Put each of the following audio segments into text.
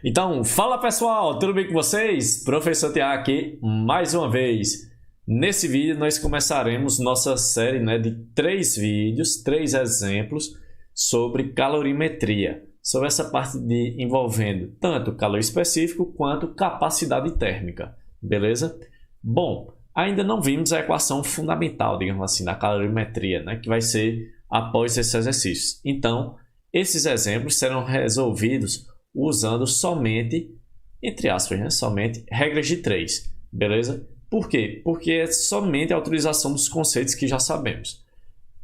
Então, fala pessoal, tudo bem com vocês? Professor Tiago aqui, mais uma vez. Nesse vídeo nós começaremos nossa série de 3 vídeos, 3 exemplos sobre calorimetria. Sobre essa parte envolvendo tanto calor específico quanto capacidade térmica, beleza? Bom, ainda não vimos a equação fundamental, digamos assim, da calorimetria, que vai ser após esses exercícios. Então, esses exemplos serão resolvidos usando somente, entre aspas, somente regras de 3, beleza? Por quê? Porque é somente a utilização dos conceitos que já sabemos.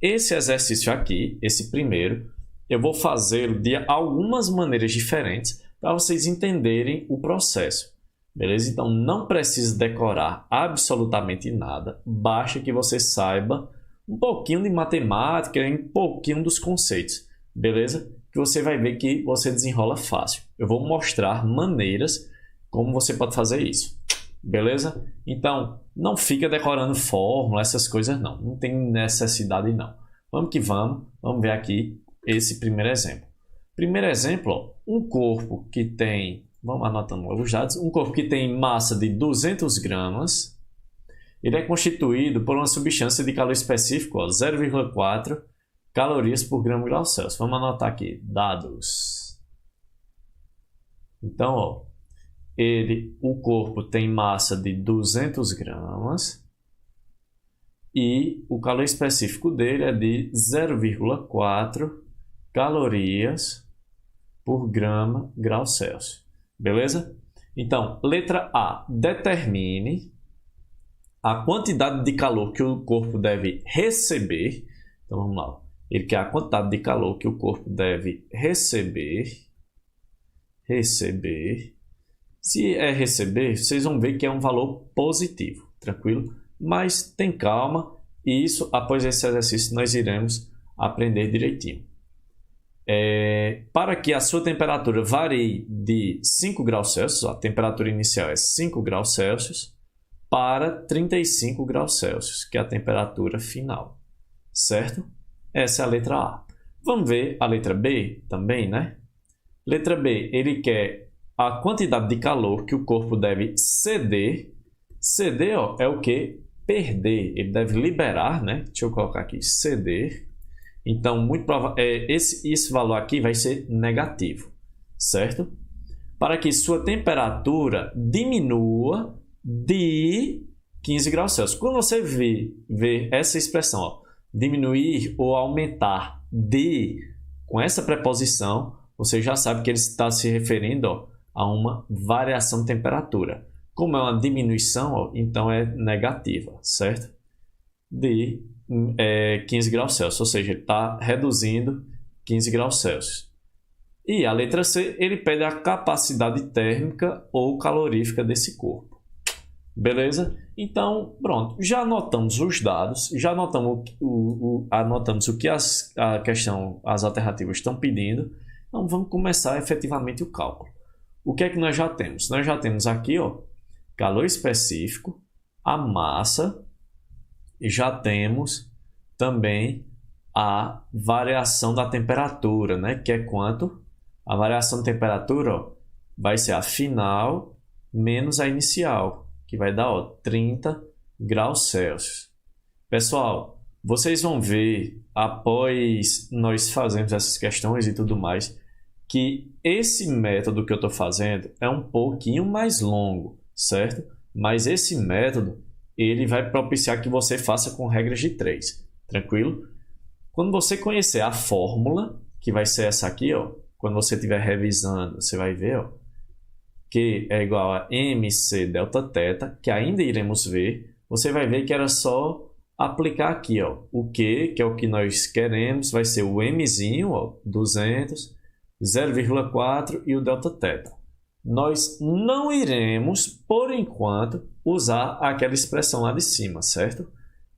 Esse exercício aqui, esse primeiro, eu vou fazê-lo de algumas maneiras diferentes para vocês entenderem o processo, beleza? Então, não precisa decorar absolutamente nada, basta que você saiba um pouquinho de matemática e um pouquinho dos conceitos, beleza? Que você vai ver que você desenrola fácil. Eu vou mostrar maneiras como você pode fazer isso, beleza? Então, não fica decorando fórmula, essas coisas não. Não tem necessidade não. Vamos que vamos. Vamos ver aqui esse primeiro exemplo. Primeiro exemplo, ó, um corpo que tem, vamos anotando logo os dados, um corpo que tem massa de 200 gramas, ele é constituído por uma substância de calor específico, 0,4 calorias por grama grau Celsius. Vamos anotar aqui, dados. Então, ó, o corpo tem massa de 200 gramas e o calor específico dele é de 0,4 calorias por grama grau Celsius. Beleza? Então, letra A, determine a quantidade de calor que o corpo deve receber. Então, vamos lá. Ele quer a quantidade de calor que o corpo deve receber. Se é receber, vocês vão ver que é um valor positivo, tranquilo? Mas tem calma e isso, após esse exercício, nós iremos aprender direitinho. Para que a sua temperatura varie de 5 graus Celsius, a temperatura inicial é 5 graus Celsius, para 35 graus Celsius, que é a temperatura final, certo? Essa é a letra A. Vamos ver a letra B também, né? Letra B, ele quer a quantidade de calor que o corpo deve ceder. Ceder, ó, é o que? Perder. Ele deve liberar, né? Deixa eu colocar aqui, ceder. Então, muito provavelmente, esse valor aqui vai ser negativo, certo? Para que sua temperatura diminua de 15 graus Celsius. Quando você vê essa expressão, ó, diminuir ou aumentar com essa preposição, você já sabe que ele está se referindo, ó, a uma variação de temperatura. Como é uma diminuição, ó, então é negativa, certo? De 15 graus Celsius, ou seja, ele está reduzindo 15 graus Celsius. E a letra C, ele pede a capacidade térmica ou calorífica desse corpo. Beleza? Então, pronto. Já anotamos os dados, já anotamos o que as alternativas estão pedindo. Então, vamos começar efetivamente o cálculo. O que é que nós já temos? Nós já temos aqui, ó, calor específico, a massa, e já temos também a variação da temperatura, né? Que é quanto? A variação de temperatura, ó, vai ser a final menos a inicial, que vai dar, ó, 30 graus Celsius. Pessoal, vocês vão ver, após nós fazermos essas questões e tudo mais, que esse método que eu estou fazendo é um pouquinho mais longo, certo? Mas esse método, ele vai propiciar que você faça com regras de 3, tranquilo? Quando você conhecer a fórmula, que vai ser essa aqui, ó, quando você estiver revisando, você vai ver, ó, que é igual a mc delta θ, que ainda iremos ver, você vai ver que era só aplicar aqui, ó, o Q, que é o que nós queremos, vai ser o mzinho, ó, 200, 0,4 e o delta θ. Nós não iremos, por enquanto, usar aquela expressão lá de cima, certo?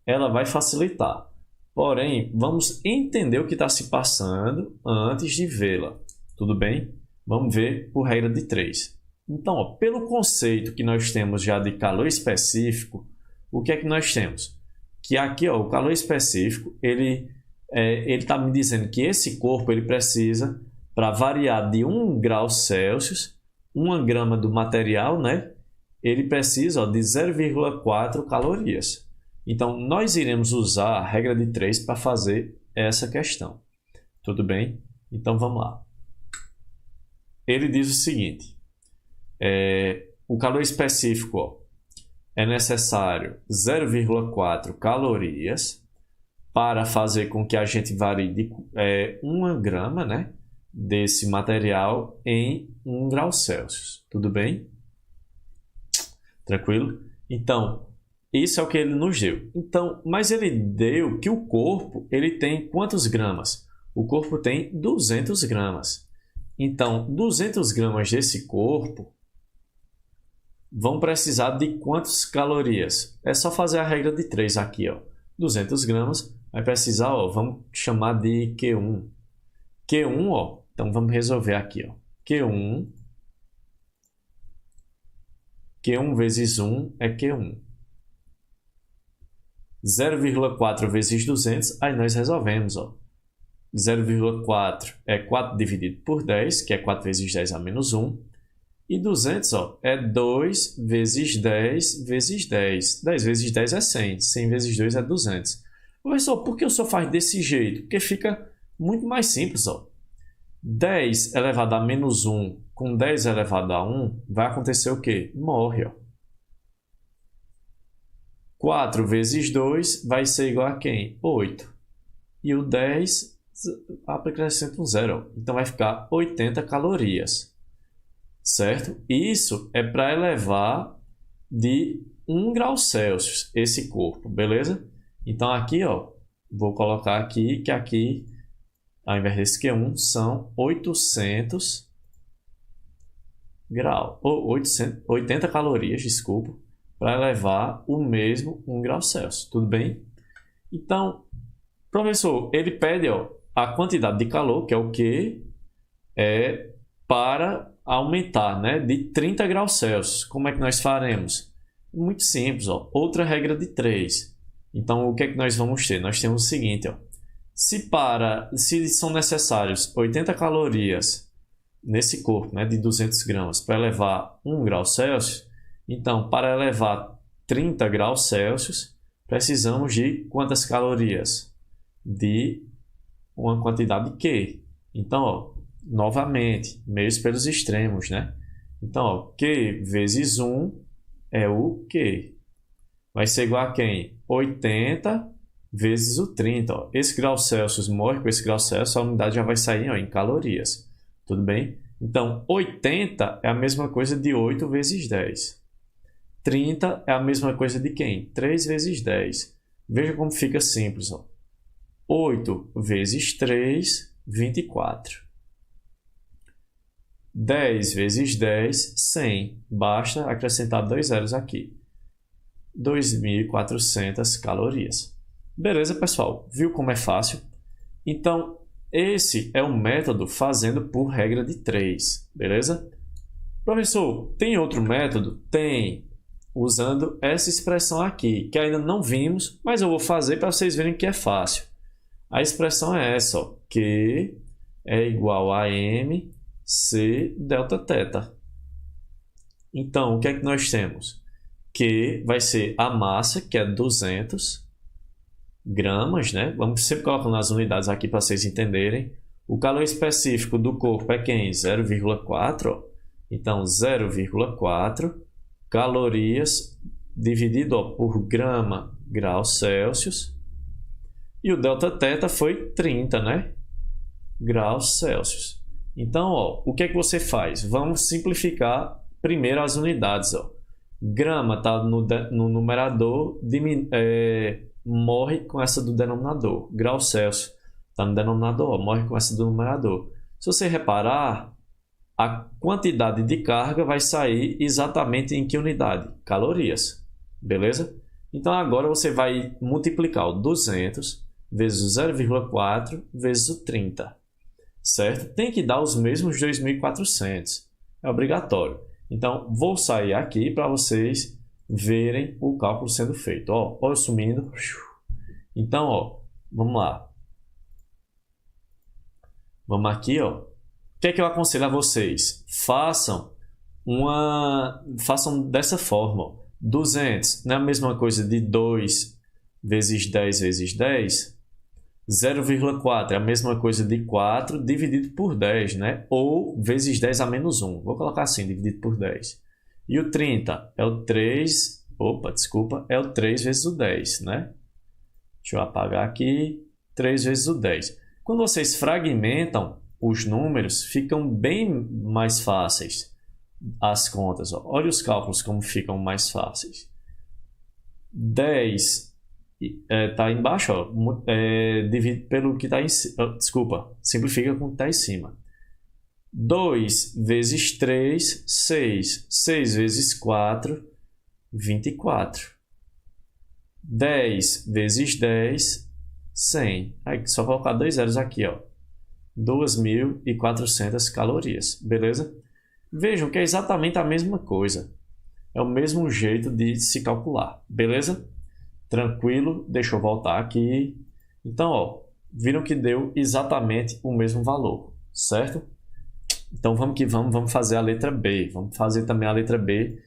Ela vai facilitar. Porém, vamos entender o que está se passando antes de vê-la. Tudo bem? Vamos ver por regra de 3. Então, ó, pelo conceito que nós temos já de calor específico, o que é que nós temos? Que aqui, ó, o calor específico, ele está me dizendo que esse corpo ele precisa, para variar de 1 grau Celsius, 1 grama do material, né? Ele precisa ó, de 0,4 calorias. Então, nós iremos usar a regra de 3 para fazer essa questão. Tudo bem? Então, vamos lá. Ele diz o seguinte. O calor específico ó, é necessário 0,4 calorias para fazer com que a gente varie de 1 grama, né, desse material em 1 grau Celsius. Tudo bem? Tranquilo? Então, isso é o que ele nos deu. Então, mas ele deu que o corpo ele tem quantos gramas? O corpo tem 200 gramas. Então, 200 gramas desse corpo vão precisar de quantas calorias? É só fazer a regra de 3 aqui, ó. 200 gramas vai precisar, ó, vamos chamar de Q1. Q1, ó, então vamos resolver aqui, ó. Q1 vezes 1 é Q1. 0,4 vezes 200, aí nós resolvemos, ó. 0,4 é 4 dividido por 10, que é 4 vezes 10 a menos 1. E 200 ó, é 2 vezes 10 vezes 10. 10 vezes 10 é 100. 100 vezes 2 é 200. Professor, por que o senhor faz desse jeito? Porque fica muito mais simples. Ó. 10 elevado a menos 1 com 10 elevado a 1 vai acontecer o quê? Morre. Ó. 4 vezes 2 vai ser igual a quem? 8. E o 10 acrescenta um zero. Então vai ficar 80 calorias. Certo? Isso é para elevar de 1 grau Celsius esse corpo, beleza? Então aqui, ó, vou colocar aqui que aqui, ao invés desse Q1, são 800 graus, ou 80 calorias, desculpa, para elevar o mesmo 1 grau Celsius, tudo bem? Então, professor, ele pede ó, a quantidade de calor, que é o Q, para aumentar, né, de 30 graus Celsius. Como é que nós faremos? Muito simples, ó. Outra regra de 3. Então, o que é que nós vamos ter? Nós temos o seguinte, ó. Se são necessários 80 calorias nesse corpo, né, de 200 gramas para elevar 1 grau Celsius, então, para elevar 30 graus Celsius, precisamos de quantas calorias? De uma quantidade Q. Então, ó, novamente, meios pelos extremos, né? Então, ó, Q vezes 1 é o Q. Vai ser igual a quem? 80 vezes o 30. Ó. Esse grau Celsius morre com esse grau Celsius, a unidade já vai sair ó, em calorias. Tudo bem? Então, 80 é a mesma coisa de 8 vezes 10. 30 é a mesma coisa de quem? 3 vezes 10. Veja como fica simples. Ó. 8 vezes 3, 24. 10 vezes 10, 100. Basta acrescentar 2 zeros aqui. 2.400 calorias. Beleza, pessoal? Viu como é fácil? Então, esse é o método fazendo por regra de 3. Beleza? Professor, tem outro método? Tem. Usando essa expressão aqui, que ainda não vimos, mas eu vou fazer para vocês verem que é fácil. A expressão é essa, ó. Q é igual a M C delta θ. Então, o que é que nós temos? Q vai ser a massa, que é 200 gramas, né? Vamos sempre colocando as unidades aqui para vocês entenderem. O calor específico do corpo é quem? 0,4. Então, 0,4 calorias dividido ó, por grau Celsius. E o delta θ foi 30, né? Graus Celsius. Então, ó, o que é que você faz? Vamos simplificar primeiro as unidades. Ó. Grama está no numerador, morre com essa do denominador. Grau Celsius está no denominador, ó, morre com essa do numerador. Se você reparar, a quantidade de carga vai sair exatamente em que unidade? Calorias. Beleza? Então, agora você vai multiplicar o 200 vezes o 0,4 vezes o 30. Certo? Tem que dar os mesmos 2.400. É obrigatório. Então, vou sair aqui para vocês verem o cálculo sendo feito. Ó, eu sumindo. Então, ó, vamos lá. Vamos aqui, ó. O que é que eu aconselho a vocês? Façam façam dessa forma. Ó. 200 não é a mesma coisa de 2 vezes 10 vezes 10? 0,4 é a mesma coisa de 4 dividido por 10, né? Ou vezes 10 a menos 1. Vou colocar assim, dividido por 10. E o 30 é o 3... Opa, desculpa. É o 3 vezes o 10, né? Deixa eu apagar aqui. 3 vezes o 10. Quando vocês fragmentam os números, ficam bem mais fáceis as contas. Ó. Olha os cálculos como ficam mais fáceis. 10 está embaixo, ó, divide pelo que está em cima. Desculpa, simplifica com o que está em cima. 2 vezes 3, 6. 6 vezes 4, 24. 10 vezes 10, 100. Aí, só colocar 2 zeros aqui, ó. 2.400 calorias, beleza? Vejam que é exatamente a mesma coisa. É o mesmo jeito de se calcular, beleza? Tranquilo, deixa eu voltar aqui. Então, ó, viram que deu exatamente o mesmo valor, certo? Então, vamos que vamos fazer a letra B. Vamos fazer também a letra B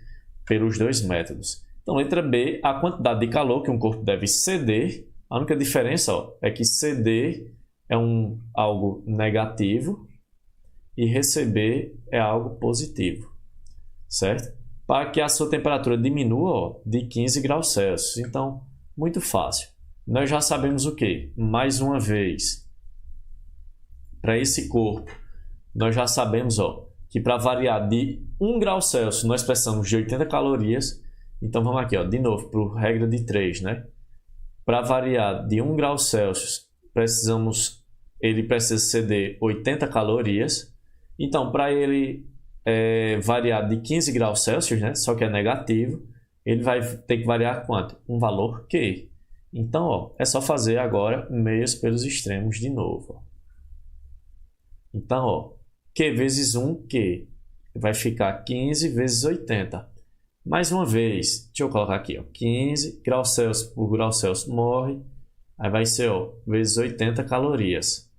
pelos dois métodos. Então, letra B, a quantidade de calor que um corpo deve ceder. A única diferença, ó, é que ceder é algo negativo e receber é algo positivo, certo? Para que a sua temperatura diminua, ó, de 15 graus Celsius. Então, muito fácil. Nós já sabemos o quê? Mais uma vez, para esse corpo, nós já sabemos, ó, que para variar de 1 grau Celsius, nós precisamos de 80 calorias. Então, vamos aqui, ó, de novo, para a regra de 3, né? Para variar de 1 grau Celsius, ele precisa ceder 80 calorias. Então, para ele variar de 15 graus Celsius, né? Só que é negativo, ele vai ter que variar quanto? Um valor Q. Então, ó, é só fazer agora meios pelos extremos de novo. Ó. Então, ó, Q vezes 1, Q. Vai ficar 15 vezes 80. Mais uma vez, deixa eu colocar aqui, ó, 15 graus Celsius por grau Celsius morre. Aí vai ser, ó, vezes 80 calorias.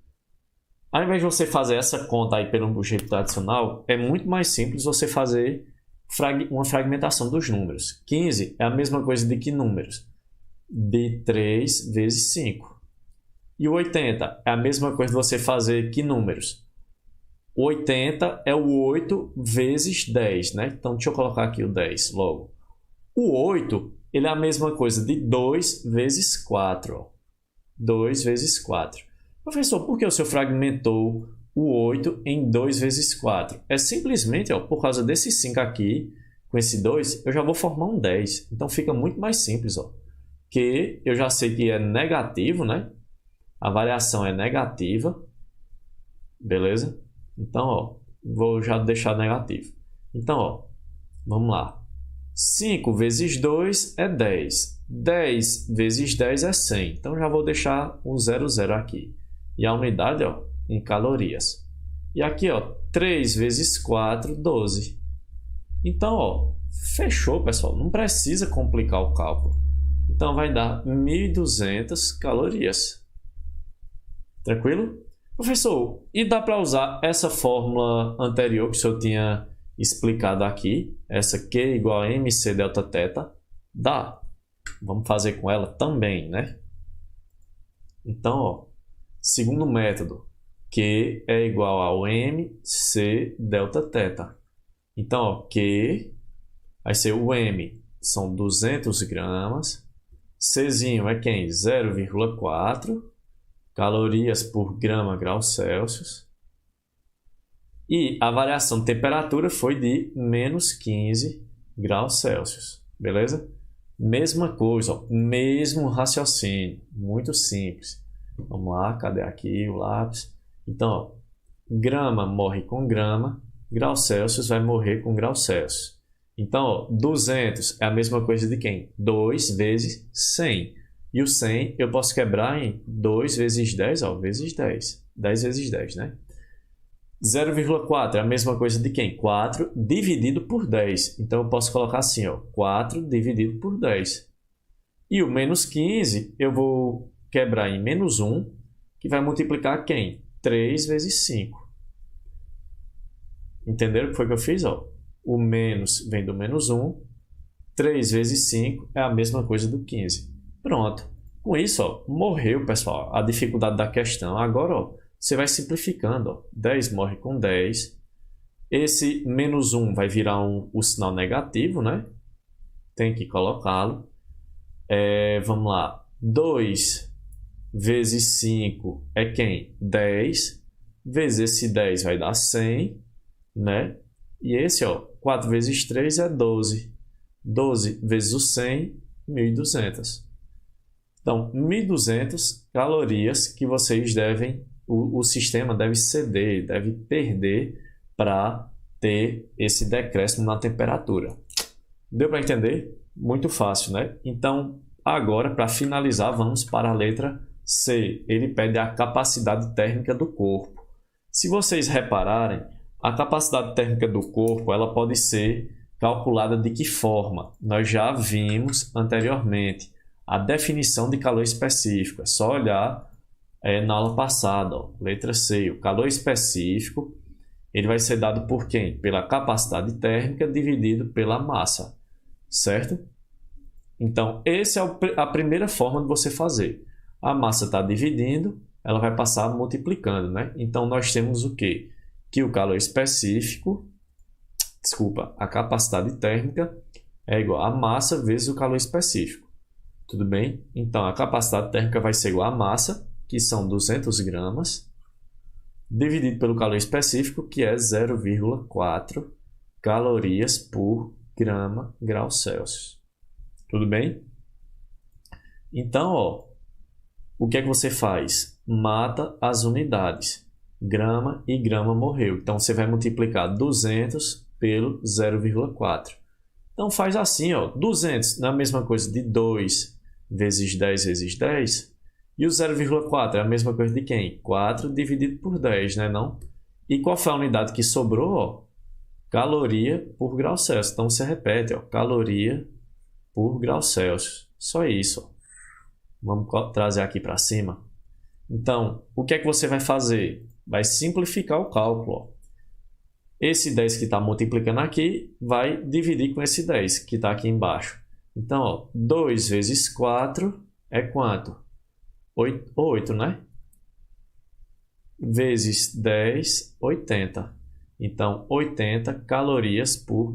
Ao invés de você fazer essa conta aí pelo jeito tradicional, é muito mais simples você fazer uma fragmentação dos números. 15 é a mesma coisa de que números? De 3 vezes 5. E o 80 é a mesma coisa de você fazer que números? O 80 é o 8 vezes 10, né? Então, deixa eu colocar aqui o 10 logo. O 8, ele é a mesma coisa de 2 vezes 4. Ó. 2 vezes 4. Professor, por que o senhor fragmentou o 8 em 2 vezes 4? É simplesmente, ó, por causa desse 5 aqui, com esse 2, eu já vou formar um 10. Então, fica muito mais simples, ó. Que eu já sei que é negativo, né? A variação é negativa. Beleza? Então, ó, vou já deixar negativo. Então, ó, vamos lá. 5 vezes 2 é 10. 10 vezes 10 é 100. Então, já vou deixar o 00 aqui. E a unidade, ó, em calorias. E aqui, ó, 3 vezes 4, 12. Então, ó, fechou, pessoal. Não precisa complicar o cálculo. Então, vai dar 1.200 calorias. Tranquilo? Professor, e dá para usar essa fórmula anterior que o senhor tinha explicado aqui? Essa Q igual a MC delta θ? Dá. Vamos fazer com ela também, né? Então, ó, segundo método, Q é igual ao MC delta θ. Então, ó, Q vai ser o M, são 200 gramas. Czinho é quem? 0,4 calorias por grama grau Celsius. E a variação de temperatura foi de menos 15 graus Celsius. Beleza? Mesma coisa, ó, mesmo raciocínio. Muito simples. Vamos lá, cadê aqui o lápis? Então, ó, grama morre com grama, grau Celsius vai morrer com grau Celsius. Então, ó, 200 é a mesma coisa de quem? 2 vezes 100. E o 100 eu posso quebrar em 2 vezes 10, ó, vezes 10. 10 vezes 10, né? 0,4 é a mesma coisa de quem? 4 dividido por 10. Então, eu posso colocar assim, ó, 4 dividido por 10. E o menos 15 eu vou quebrar em menos 1, que vai multiplicar quem? 3 vezes 5. Entenderam o que foi que eu fiz? Ó? O menos vem do menos 1. 3 vezes 5 é a mesma coisa do 15. Pronto. Com isso, ó, morreu, pessoal, a dificuldade da questão. Agora, ó, você vai simplificando. Ó. 10 morre com 10. Esse menos 1 vai virar o sinal negativo, né? Tem que colocá-lo. Vamos lá. 2 vezes 5 é quem? 10. Vezes esse 10 vai dar 100, né? E esse, ó, 4 vezes 3 é 12. 12 vezes o 100, 1.200. Então, 1.200 calorias que vocês devem, o sistema deve ceder, deve perder para ter esse decréscimo na temperatura. Deu para entender? Muito fácil, né? Então, agora, para finalizar, vamos para a letra C. Ele pede a capacidade térmica do corpo. Se vocês repararem, a capacidade térmica do corpo ela pode ser calculada de que forma? Nós já vimos anteriormente a definição de calor específico. É só olhar na aula passada, ó, letra C. O calor específico ele vai ser dado por quem? Pela capacidade térmica dividido pela massa, certo? Então, essa é a primeira forma de você fazer. A massa está dividindo, ela vai passar multiplicando, né? Então, nós temos o quê? Que o calor específico, a capacidade térmica é igual a massa vezes o calor específico. Tudo bem? Então, a capacidade térmica vai ser igual a massa, que são 200 gramas, dividido pelo calor específico, que é 0,4 calorias por grau Celsius. Tudo bem? Então, ó, o que é que você faz? Mata as unidades. Grama e grama morreu. Então, você vai multiplicar 200 pelo 0,4. Então, faz assim, ó, 200 não é a mesma coisa de 2 vezes 10 vezes 10. E o 0,4 é a mesma coisa de quem? 4 dividido por 10, né? Não? E qual foi a unidade que sobrou? Ó? Caloria por grau Celsius. Então, você repete, ó, caloria por grau Celsius. Só isso. Ó. Vamos trazer aqui para cima. Então, o que é que você vai fazer? Vai simplificar o cálculo. Ó. Esse 10 que está multiplicando aqui vai dividir com esse 10 que está aqui embaixo. Então, ó, 2 vezes 4 é quanto? 8, né? Vezes 10, 80. Então, 80 calorias por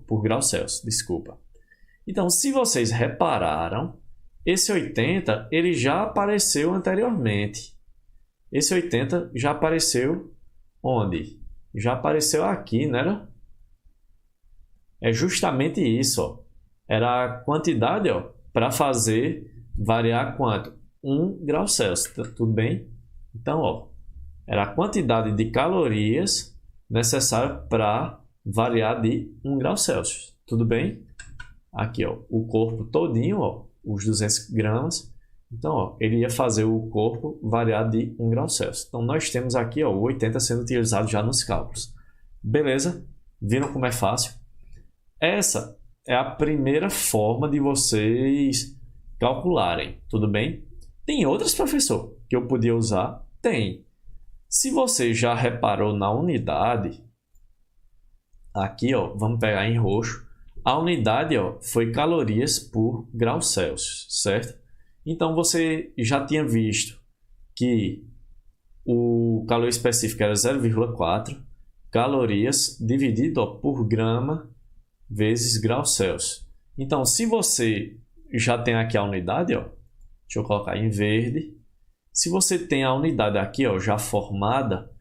por grau Celsius, desculpa. Então, se vocês repararam, esse 80 ele já apareceu anteriormente. Esse 80 já apareceu onde? Já apareceu aqui, não era? É justamente isso, ó. Era a quantidade, ó, para fazer variar quanto? 1 grau Celsius, tudo bem? Então, ó, era a quantidade de calorias necessária para variar de 1 grau Celsius, tudo bem? Aqui, ó, o corpo todinho, ó, os 200 gramas. Então, ó, ele ia fazer o corpo variar de 1 grau Celsius. Então, nós temos aqui ó, o 80 sendo utilizado já nos cálculos. Beleza? Viram como é fácil? Essa é a primeira forma de vocês calcularem, tudo bem? Tem outras, professor, que eu podia usar? Tem. Se você já reparou na unidade, aqui, ó, vamos pegar em roxo, a unidade ó, foi calorias por grau Celsius, certo? Então, você já tinha visto que o calor específico era 0,4 calorias dividido ó, por grama vezes grau Celsius. Então, se você já tem aqui a unidade, ó, deixa eu colocar em verde. Se você tem a unidade aqui ó, já formada,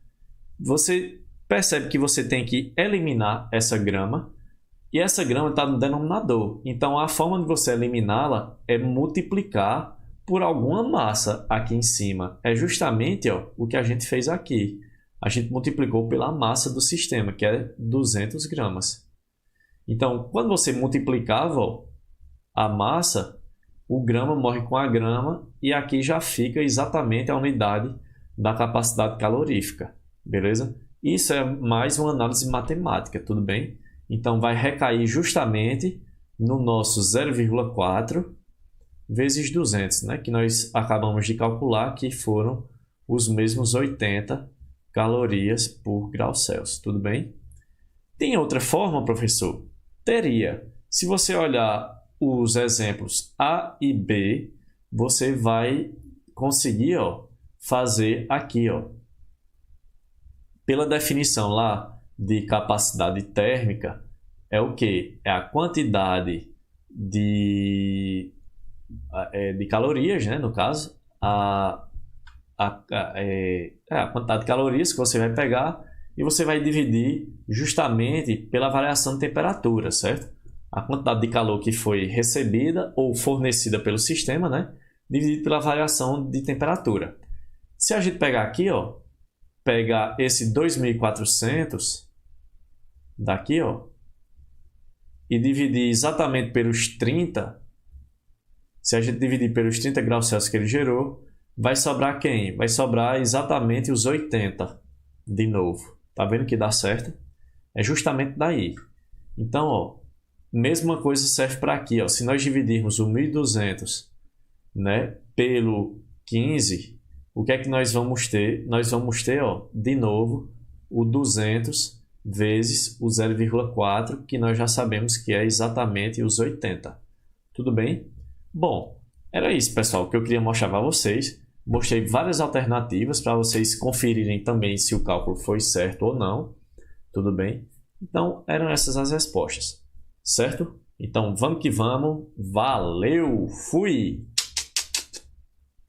você percebe que você tem que eliminar essa grama. E essa grama está no denominador. Então, a forma de você eliminá-la é multiplicar por alguma massa aqui em cima. É justamente ó, o que a gente fez aqui. A gente multiplicou pela massa do sistema, que é 200 gramas. Então, quando você multiplicava ó, a massa, o grama morre com a grama e aqui já fica exatamente a unidade da capacidade calorífica. Beleza? Isso é mais uma análise matemática, tudo bem? Então, vai recair justamente no nosso 0,4 vezes 200, né? Que nós acabamos de calcular que foram os mesmos 80 calorias por grau Celsius. Tudo bem? Tem outra forma, professor? Teria. Se você olhar os exemplos A e B, você vai conseguir, ó, fazer aqui, ó, pela definição lá de capacidade térmica, é o quê? É a quantidade de calorias, né? No caso, a quantidade de calorias que você vai pegar e você vai dividir justamente pela variação de temperatura, certo? A quantidade de calor que foi recebida ou fornecida pelo sistema, né? Dividido pela variação de temperatura. Se a gente pegar aqui, ó, pegar esse 2.400 daqui, ó, e dividir exatamente pelos 30, se a gente dividir pelos 30 graus Celsius que ele gerou, vai sobrar quem? Vai sobrar exatamente os 80 de novo. Tá vendo que dá certo? É justamente daí. Então, ó, mesma coisa serve para aqui, ó. Se nós dividirmos o 1.200, né, pelo 15, o que é que nós vamos ter? Nós vamos ter, ó, de novo, o 200 vezes o 0,4, que nós já sabemos que é exatamente os 80. Tudo bem? Bom, era isso, pessoal, que eu queria mostrar para vocês. Mostrei várias alternativas para vocês conferirem também se o cálculo foi certo ou não. Tudo bem? Então, eram essas as respostas. Certo? Então, vamos que vamos. Valeu! Fui!